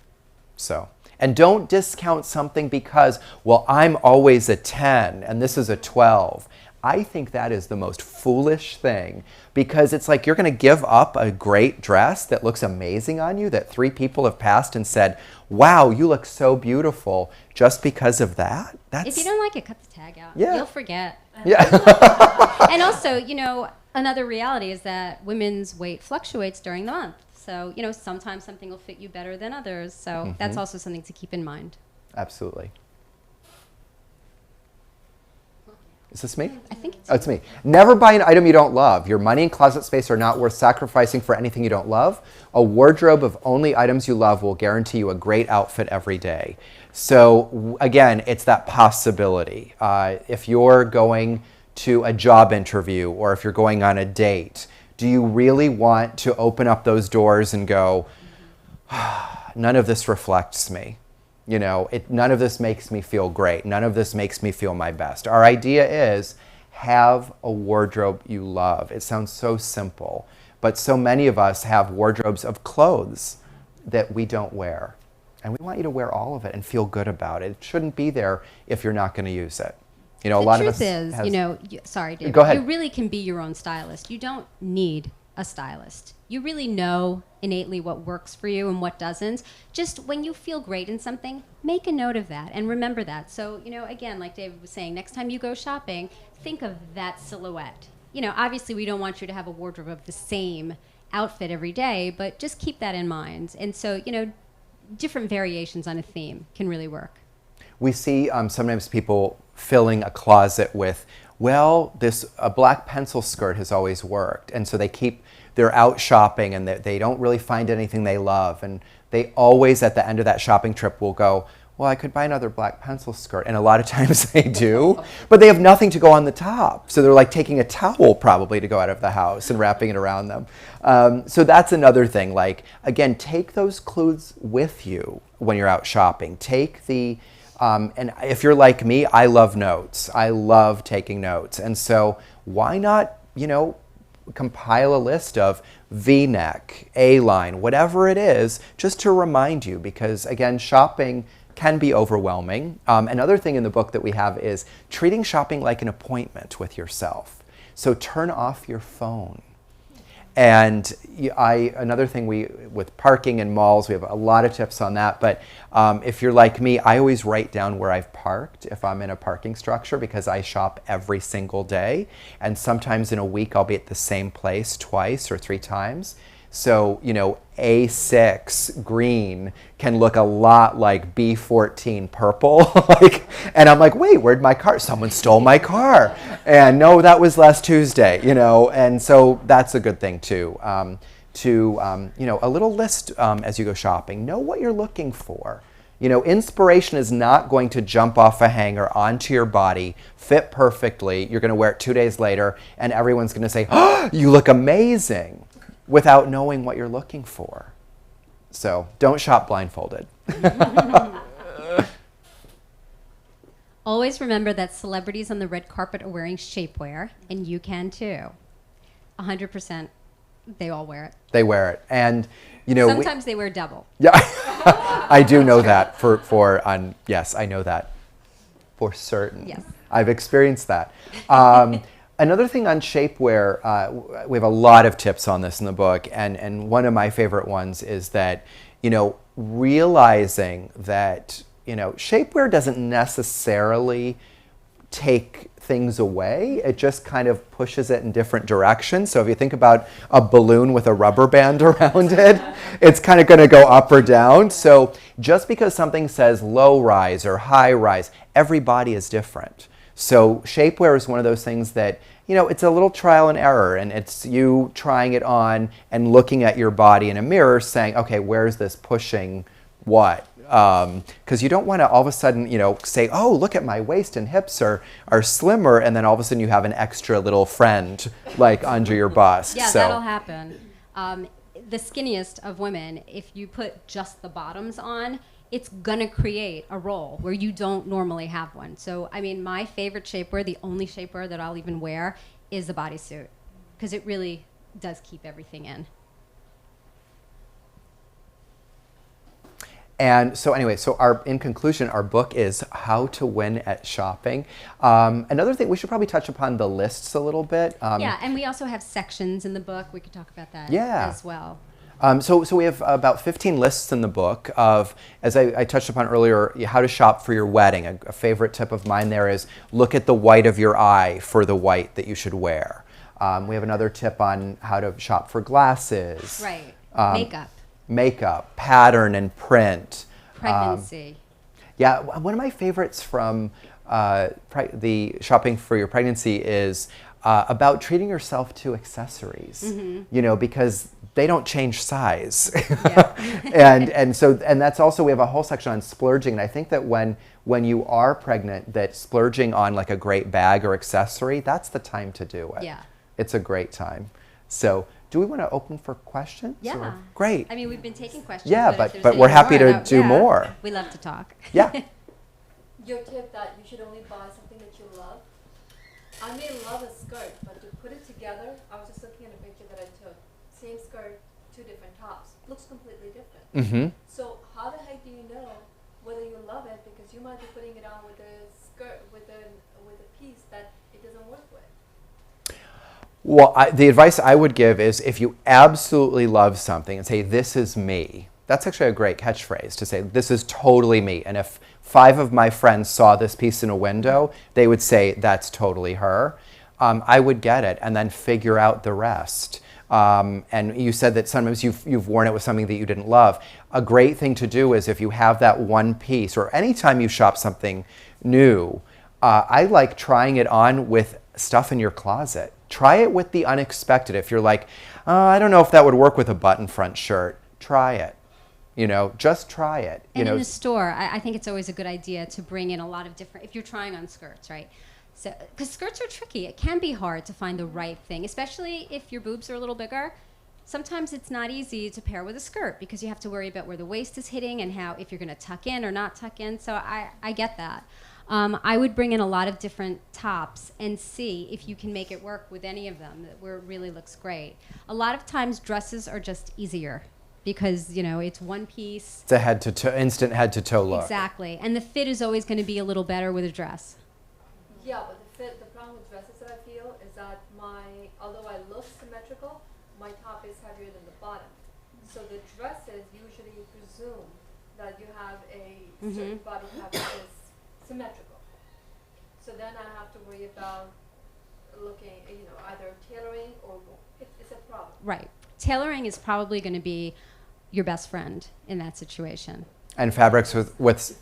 So, and don't discount something because, well, I'm always a 10 and this is a 12. I think that is the most foolish thing because it's like you're going to give up a great dress that looks amazing on you that 3 people have passed and said, wow, you look so beautiful just because of that? If you don't like it, cut the tag out. Yeah. You'll forget. Yeah. And also, you know, another reality is that women's weight fluctuates during the month. So, you know, sometimes something will fit you better than others. So that's also something to keep in mind. Absolutely. Is this me? I think it's Oh, it's me. Never buy an item you don't love. Your money and closet space are not worth sacrificing for anything you don't love. A wardrobe of only items you love will guarantee you a great outfit every day. So again, it's that possibility. If you're going to a job interview or if you're going on a date, do you really want to open up those doors and go, none of this reflects me? You know, none of this makes me feel great. None of this makes me feel my best. Our idea is have a wardrobe you love. It sounds so simple, but so many of us have wardrobes of clothes that we don't wear. And we want you to wear all of it and feel good about it. It shouldn't be there if you're not going to use it. You know, a lot of us. The truth is, you know, sorry, David. Go ahead. You really can be your own stylist. You don't need a stylist. You really know innately what works for you and what doesn't. Just when you feel great in something, make a note of that and remember that. So, you know, again, like David was saying, next time you go shopping, think of that silhouette. You know, obviously we don't want you to have a wardrobe of the same outfit every day, but just keep that in mind. And so, you know, different variations on a theme can really work. We see sometimes people filling a closet with, well, a black pencil skirt has always worked. And so they're out shopping and they don't really find anything they love. And they always, at the end of that shopping trip, will go, well, I could buy another black pencil skirt. And a lot of times they do, but they have nothing to go on the top. So they're like taking a towel probably to go out of the house and wrapping it around them. So that's another thing. Like, again, take those clues with you when you're out shopping. Take the, and if you're like me, I love notes. I love taking notes. And so why not, you know, compile a list of V-neck, A-line, whatever it is, just to remind you, because again, shopping can be overwhelming. Another thing in the book that we have is treating shopping like an appointment with yourself. So turn off your phone. And another thing with parking in malls, we have a lot of tips on that, but if you're like me, I always write down where I've parked if I'm in a parking structure because I shop every single day. And sometimes in a week, I'll be at the same place twice or 3 times. So, you know, A6 green can look a lot like B14 purple. And I'm like, wait, where'd my car? Someone stole my car. And no, that was last Tuesday, you know. And so that's a good thing too. You know, a little list as you go shopping. Know what you're looking for. You know, inspiration is not going to jump off a hanger onto your body, fit perfectly. You're going to wear it 2 days later, and everyone's going to say, oh, you look amazing, without knowing what you're looking for. So don't shop blindfolded. Always remember that celebrities on the red carpet are wearing shapewear, and you can too. 100%, they all wear it. They wear it. And, you know, sometimes they wear double. Yeah, I do know that yes, I know that for certain. Yes. I've experienced that. Another thing on shapewear, we have a lot of tips on this in the book, and one of my favorite ones is that, you know, realizing that, you know, shapewear doesn't necessarily take things away. It just kind of pushes it in different directions. So if you think about a balloon with a rubber band around it, it's kind of going to go up or down. So just because something says low rise or high rise, every body is different. So shapewear is one of those things that, you know, it's a little trial and error, and it's you trying it on and looking at your body in a mirror saying, okay, where's this pushing what? Because you don't want to all of a sudden, say, oh, look at my waist and hips are slimmer, and then all of a sudden you have an extra little friend like under your bust. Yeah, so. that'll happen. The skinniest of women, if you put just the bottoms on, it's gonna create a roll where you don't normally have one. So, I mean, my favorite shapewear, the only shapewear that I'll even wear, is the bodysuit, because it really does keep everything in. And so anyway, in conclusion, our book is How to Win at Shopping. Another thing, we should probably touch upon the lists a little bit. Yeah, and we also have sections in the book. We could talk about that as well. So we have about 15 lists in the book of, as I touched upon earlier, how to shop for your wedding. A favorite tip of mine there is look at the white of your eye for the white that you should wear. We have another tip on how to shop for glasses. Right, Makeup, pattern and print. Pregnancy. Yeah, one of my favorites from the shopping for your pregnancy is about treating yourself to accessories. Because they don't change size. and that's also, we have a whole section on splurging, and I think that when you are pregnant, that splurging on like a great bag or accessory, that's the time to do it. Yeah. It's a great time. So do we want to open for questions? Yeah. Great. I mean, we've been taking questions. Yeah, but but we're happy to do more. We love to talk. Yeah. Your tip that you should only buy something that you love. I may love a skirt, but to put it together, I was just looking at a picture that I took. Same skirt, two different tops. Looks completely different. Mm-hmm. So how the heck do you know whether you love it? Because you might be putting it on with a skirt, with a piece that it doesn't work with. Well, the advice I would give is if you absolutely love something and say, this is me, that's actually a great catchphrase to say, this is totally me. And if 5 of my friends saw this piece in a window, they would say, that's totally her. I would get it and then figure out the rest. And you said that sometimes you've worn it with something that you didn't love. A great thing to do is if you have that one piece, or anytime you shop something new, I like trying it on with stuff in your closet. Try it with the unexpected. If you're like, I don't know if that would work with a button front shirt, try it. Just try it. And in the store, I think it's always a good idea to bring in a lot of different, if you're trying on skirts, right? So, because skirts are tricky. It can be hard to find the right thing, especially if your boobs are a little bigger. Sometimes it's not easy to pair with a skirt because you have to worry about where the waist is hitting and how, if you're going to tuck in or not tuck in. So I get that. I would bring in a lot of different tops and see if you can make it work with any of them where it really looks great. A lot of times dresses are just easier because, it's one piece. It's a instant head to toe look. Exactly. And the fit is always going to be a little better with a dress. Yeah, but the problem with dresses that I feel is that although I look symmetrical, my top is heavier than the bottom. So the dresses, usually you presume that you have a certain body type that is symmetrical. So then I have to worry about looking, either tailoring or it's a problem. Right. Tailoring is probably going to be your best friend in that situation. And fabrics with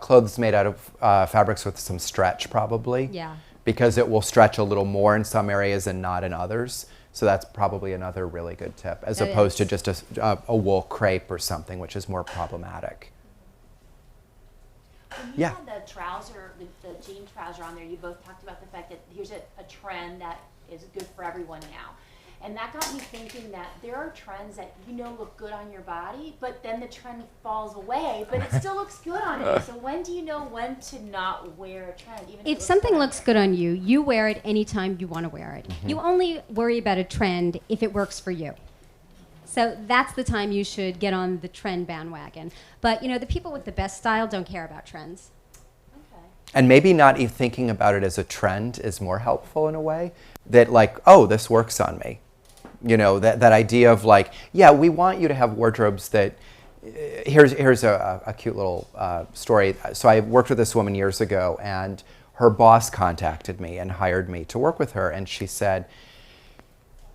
clothes made out of fabrics with some stretch, probably. Yeah. Because it will stretch a little more in some areas and not in others. So that's probably another really good tip, as opposed to just a wool crepe or something, which is more problematic. When you had the trouser, the jean trouser on there, you both talked about the fact that here's a trend that is good for everyone now. And that got me thinking that there are trends that look good on your body, but then the trend falls away, but it still looks good on you. So when do you know when to not wear a trend? Even If something looks good on you, you wear it anytime you want to wear it. You only worry about a trend if it works for you. So that's the time you should get on the trend bandwagon. But, the people with the best style don't care about trends. Okay. And maybe not even thinking about it as a trend is more helpful in a way. That like, oh, this works on me. That idea of like, yeah, we want you to have wardrobes that, here's a cute little story. So I worked with this woman years ago, and her boss contacted me and hired me to work with her. And she said,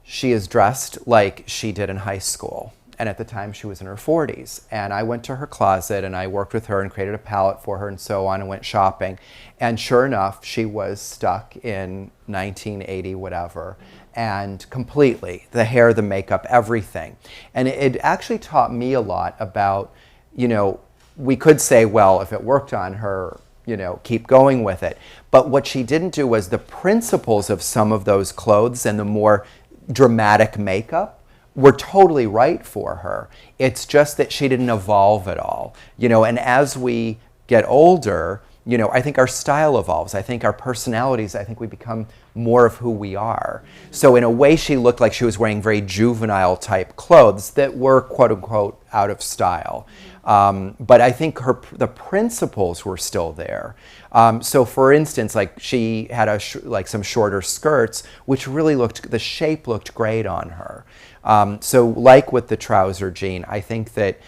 she is dressed like she did in high school. And at the time she was in her 40s. And I went to her closet and I worked with her and created a palette for her and so on and went shopping. And sure enough, she was stuck in 1980 whatever. and completely. The hair, the makeup, everything. And it actually taught me a lot about, we could say, well, if it worked on her, keep going with it. But what she didn't do was the principles of some of those clothes and the more dramatic makeup were totally right for her. It's just that she didn't evolve at all. And as we get older, I think our style evolves. I think our personalities, I think we become more of who we are. So in a way, she looked like she was wearing very juvenile type clothes that were quote unquote out of style. But I think the principles were still there. So for instance, like she had some shorter skirts, which really the shape looked great on her. So like with the trouser jean, I think that,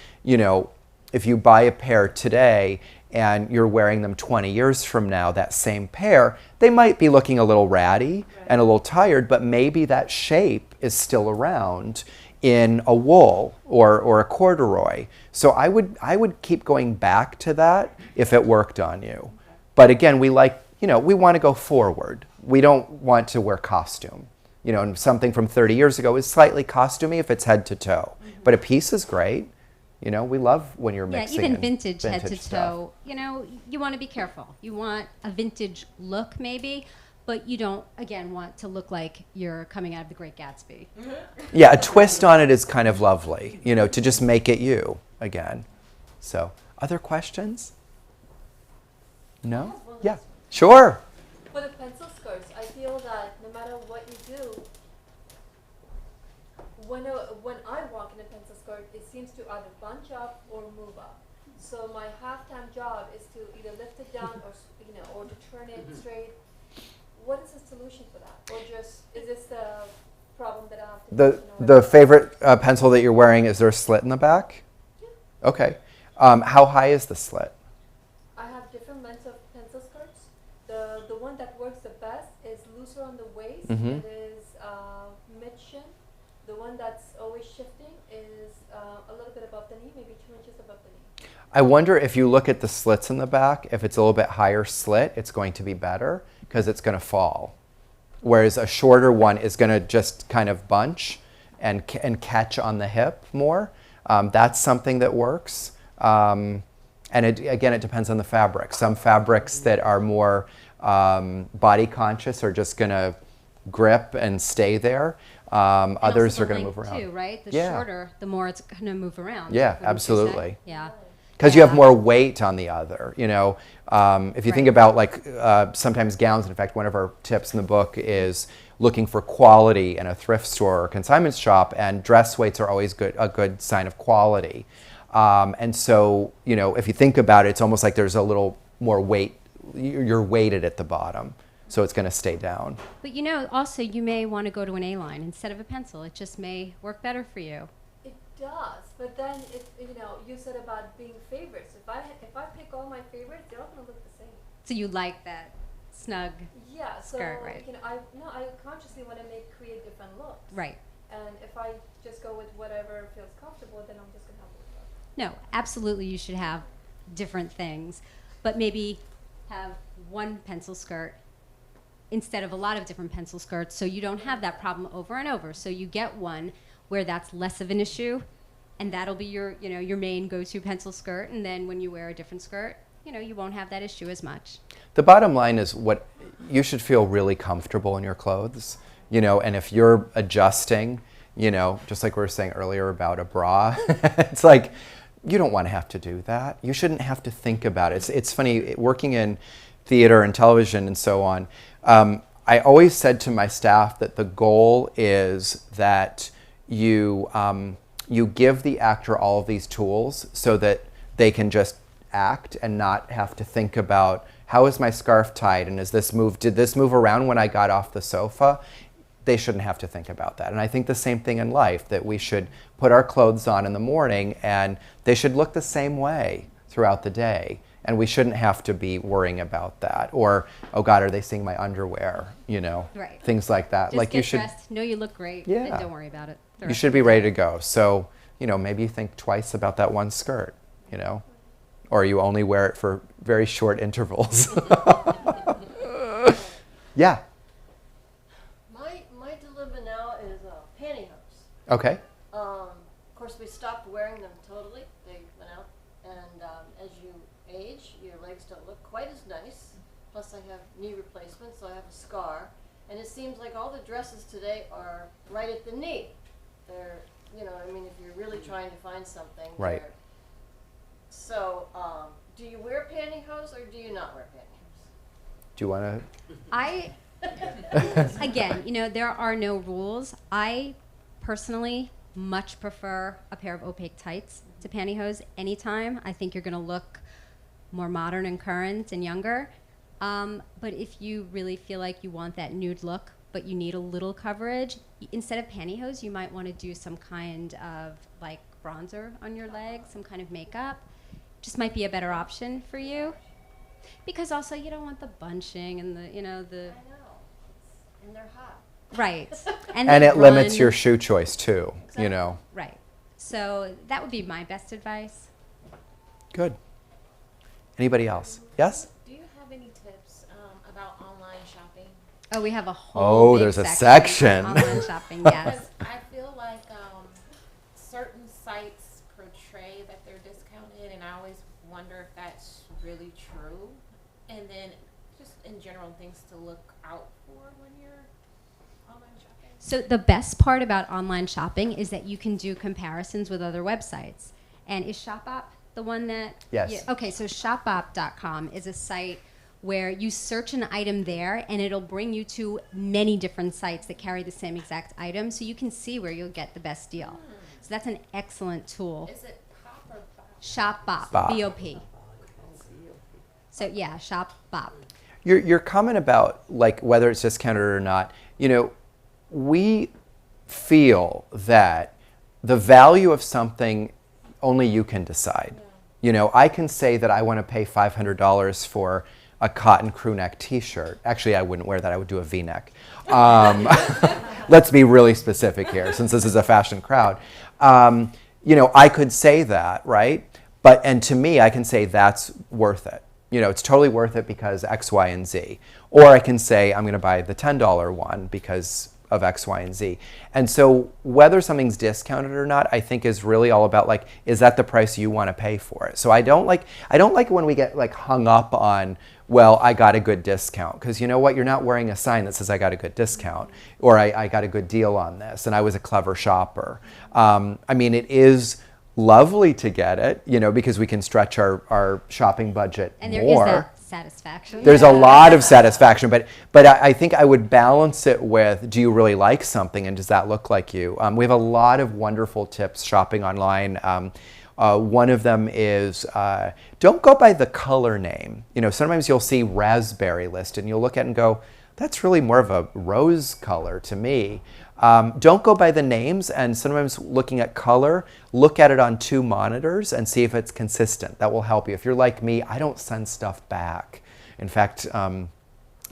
if you buy a pair today and you're wearing them 20 years from now, that same pair, they might be looking a little ratty and a little tired, but maybe that shape is still around in a wool or a corduroy. So I would keep going back to that if it worked on you. But again, we want to go forward. We don't want to wear costume. And something from 30 years ago is slightly costumey if it's head to toe. But a piece is great. We love when you're mixing. Yeah, even vintage head to stuff. toe. You want to be careful. You want a vintage look maybe, but you don't, again, want to look like you're coming out of The Great Gatsby. Yeah, a twist on it is kind of lovely, to just make it you again. So, other questions? No? Yeah, sure. For the pencil skirts, I feel that no matter what you do, when I walk in a pencil skirt, it seems to either bunch up or move up. So my half-time job is to either lift it down or to turn it straight. What is the solution for that? Or just, is this the problem that I have to The favorite pencil that you're wearing, is there a slit in the back? Yeah. Okay. How high is the slit? I have different lengths of pencil skirts. The one that works the best is looser on the waist. Mhm. It is mid-shin. The one that's always shifting is a little bit above the knee, maybe 2 inches above the knee. I wonder if you look at the slits in the back, if it's a little bit higher slit, it's going to be better because it's going to fall. Whereas a shorter one is going to just kind of bunch and catch on the hip more. That's something that works. And again, it depends on the fabric. Some fabrics that are more body conscious are just going to grip and stay there. Others are going to move around. Too, right? The Yeah. shorter, the more it's going to move around. Yeah, wouldn't you say? absolutely. Yeah. Because you have more weight on the other, If you think Right. about sometimes gowns, in fact, one of our tips in the book is looking for quality in a thrift store or consignment shop, and dress weights are always a good sign of quality. And so, if you think about it, it's almost like there's a little more weight. You're weighted at the bottom, so it's going to stay down. But also you may want to go to an A-line instead of a pencil. It just may work better for you. It does, but then you said about being favorites. If I pick all my favorites, they're all gonna look the same. So you like that snug, Yeah. So Skirt, right. I consciously want to create different looks. right? And if I just go with whatever feels comfortable, then I'm just gonna have to look. No, absolutely you should have different things, but maybe have one pencil skirt instead of a lot of different pencil skirts, so you don't have that problem over and over. So you get one where that's less of an issue, and that'll be your main go-to pencil skirt, and then when you wear a different skirt, you won't have that issue as much. The bottom line is what you should feel really comfortable in your clothes, and if you're adjusting, just like we were saying earlier about a bra, it's like, you don't want to have to do that. You shouldn't have to think about it. It's funny, working in theater and television and so on, I always said to my staff that the goal is that you give the actor all of these tools so that they can just act and not have to think about, how is my scarf tied, and did this move around when I got off the sofa? They shouldn't have to think about that. And I think the same thing in life, that we should put our clothes on in the morning and they should look the same way throughout the day. And we shouldn't have to be worrying about that. Or, oh God, are they seeing my underwear? Right. Things like that. Just Like get you should, dressed, know you look great, Yeah. and don't worry about it. the you rest should of be the ready day. to go. So, maybe you think twice about that one skirt, or you only wear it for very short intervals. Yeah. My dilemma Okay. Of course, we stopped wearing them totally. They went out. And as you age, your legs don't look quite as nice. Plus, I have knee replacement, so I have a scar. And it seems like all the dresses today are right at the knee. They're, you know, I mean, if you're really trying to find something. Right. So, do you wear pantyhose or do you not wear pantyhose? Do you want to? Again, you know, there are no rules. I personally much prefer a pair of opaque tights to pantyhose anytime. I think you're going to look more modern and current and younger. But if you really feel like you want that nude look, but you need a little coverage, instead of pantyhose, you might want to do some kind of like bronzer on your legs, some kind of makeup. Just might be a better option for you. Because also you don't want the bunching and the, you know, the... I know. And they're hot. Right. And they it limits run. your shoe choice too, Exactly. you know. Right. So that would be my best advice. Good. Anybody else? Yes? Do you have any tips about online shopping? Oh, we have a whole Oh, big there's a on section. online shopping, yes. Because I feel like certain sites portray that they're discounted, and I always wonder if that's really true. And then just in general, things to look out for when you're online shopping. So the best part about online shopping is that you can do comparisons with other websites. And is ShopBop the one that? Yes. Yeah, okay, so shopbop.com is a site where you search an item there and it'll bring you to many different sites that carry the same exact item, so you can see where you'll get the best deal. So that's an excellent tool. Is it pop or bop? ShopBop, Bop. B-O-P. So yeah, ShopBop. Your comment about like whether it's discounted or not, you know, we feel that the value of something only you can decide. Yeah. You know, I can say that I want to pay $500 for a cotton crew neck T-shirt. Actually, I wouldn't wear that. I would do a V-neck. Let's be really specific here, since this is a fashion crowd. You know, I could say that, right? And to me, I can say that's worth it. You know, it's totally worth it because X, Y, and Z. Or I can say I'm going to buy the $10 one because of X, Y, and Z. And so whether something's discounted or not, I think is really all about like, is that the price you want to pay for it? So I don't like when we get like hung up on, well, I got a good discount. Because you know what? You're not wearing a sign that says I got a good discount or I got a good deal on this and I was a clever shopper. I mean, it is lovely to get it, you know, because we can stretch our shopping budget And there more. is that satisfaction. There's a lot of satisfaction, but I think I would balance it with, do you really like something and does that look like you? We have a lot of wonderful tips shopping online. One of them is don't go by the color name. You know, sometimes you'll see raspberry listed and you'll look at it and go, that's really more of a rose color to me. Don't go by the names, and sometimes looking at color, look at it on 2 monitors and see if it's consistent. That will help you. If you're like me, I don't send stuff back. In fact,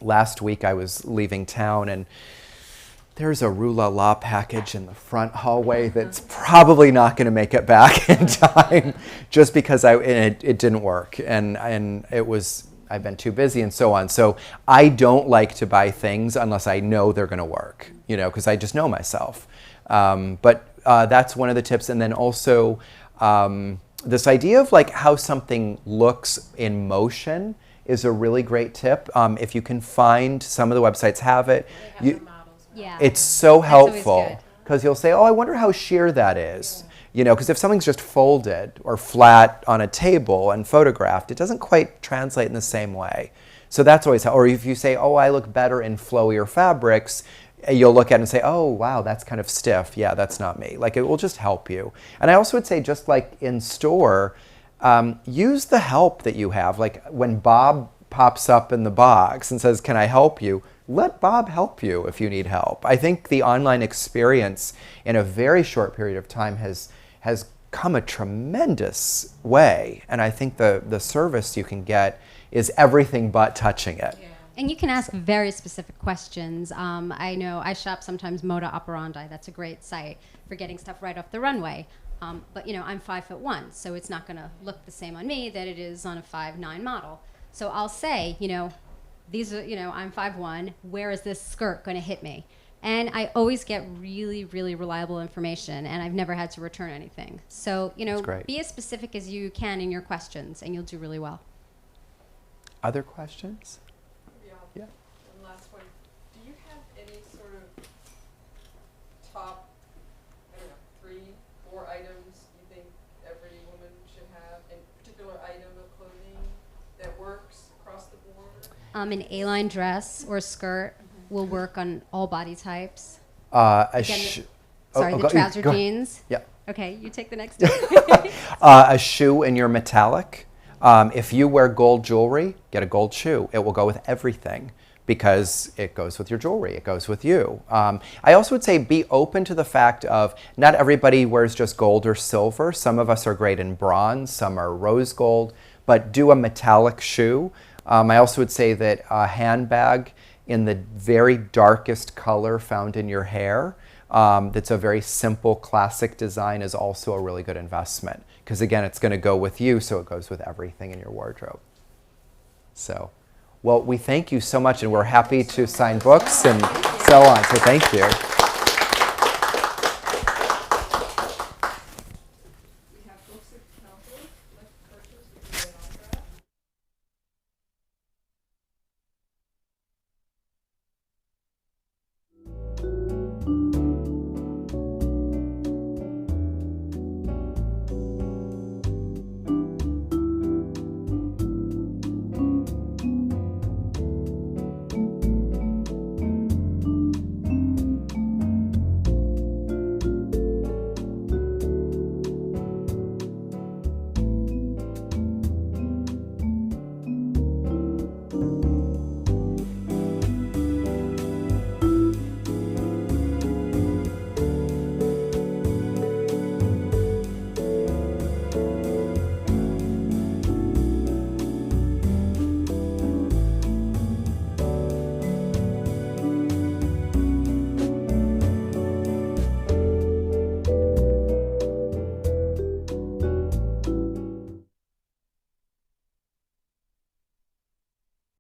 last week I was leaving town and there's a Rue La La package in the front hallway that's probably not going to make it back in time just because it didn't work. And it was, I've been too busy and so on. So I don't like to buy things unless I know they're going to work, you know, because I just know myself. But that's one of the tips. And then also this idea of like how something looks in motion is a really great tip. If you can find, some of the websites have it. They have the models. Yeah. It's so That's always helpful good. because you'll say, oh, I wonder how sheer that is. You know, because if something's just folded or flat on a table and photographed, it doesn't quite translate in the same way. So that's always how, or if you say, oh, I look better in flowier fabrics, you'll look at it and say, oh, wow, that's kind of stiff. Yeah, that's not me. Like, it will just help you. And I also would say, just like in store, use the help that you have. Like when Bob pops up in the box and says, can I help you? Let Bob help you if you need help. I think the online experience in a very short period of time has come a tremendous way. And I think the service you can get is everything but touching it. Yeah. And you can ask very specific questions. I know I shop sometimes Moda Operandi. That's a great site for getting stuff right off the runway. But you know, I'm 5'1", so it's not going to look the same on me that it is on a 5'9" model. So I'll say, you know, these are, you know, I'm 5'1". Where is this skirt going to hit me? And I always get really, really reliable information, and I've never had to return anything. So, That's great. be as specific as you can in your questions, and you'll do really well. Other questions? Yeah. And last one. Do you have any sort of top, I don't know, 3, 4 items you think every woman should have? A particular item of clothing that works across the board? An A-line dress or skirt will work on all body types. A Again, Sorry, the trouser jeans. Yeah. Okay, you take the next. A shoe in your metallic. If you wear gold jewelry, get a gold shoe. It will go with everything because it goes with your jewelry. It goes with you. I also would say be open to the fact of not everybody wears just gold or silver. Some of us are great in bronze. Some are rose gold. But do a metallic shoe. I also would say that a handbag in the very darkest color found in your hair, that's a very simple classic design, is also a really good investment. Because again, it's going to go with you, so it goes with everything in your wardrobe. So, well, we thank you so much, and we're happy to sign books and so on. So thank you.